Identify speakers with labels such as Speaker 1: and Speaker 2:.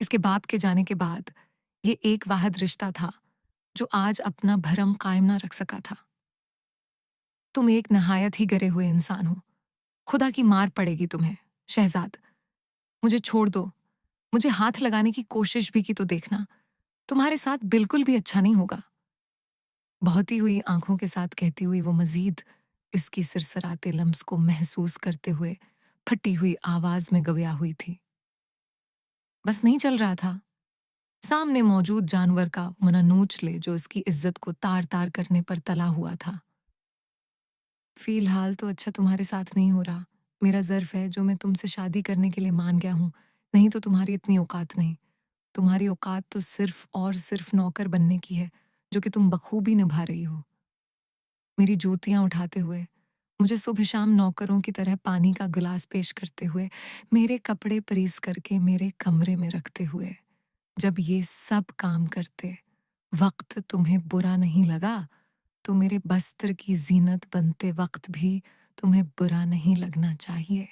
Speaker 1: इसके बाप के जाने के बाद ये एक वाहिद रिश्ता था जो आज अपना भरम कायम ना रख सका था। तुम एक नहायत ही गिरे हुए इंसान हो। खुदा की मार पड़ेगी तुम्हें। शहजाद, मुझे छोड़ दो। मुझे हाथ लगाने की कोशिश भी की तो देखना, तुम्हारे साथ बिल्कुल भी अच्छा नहीं होगा। बहती हुई आंखों के साथ कहती हुई वो मजीद इसकी सिरसराते लम्स को महसूस करते हुए फटी हुई आवाज में गवया हुई थी। बस नहीं चल रहा था। सामने मौजूद जानवर का मना नोच ले जो इसकी इज्जत को तार तार करने पर तला हुआ था। फिलहाल तो अच्छा तुम्हारे साथ नहीं हो रहा। मेरा ज़र्फ है जो मैं तुमसे शादी करने के लिए मान गया हूँ, नहीं तो तुम्हारी इतनी औकात नहीं। तुम्हारी औकात तो सिर्फ और सिर्फ नौकर बनने की है, जो कि तुम बखूबी निभा रही हो। मेरी जूतियाँ उठाते हुए, मुझे सुबह शाम नौकरों की तरह पानी का गिलास पेश करते हुए, मेरे कपड़े प्रेस करके मेरे कमरे में रखते हुए, जब ये सब काम करते वक्त तुम्हें बुरा नहीं लगा, तो मेरे बस्तर की ज़ीनत बनते वक्त भी तुम्हें बुरा नहीं लगना चाहिए।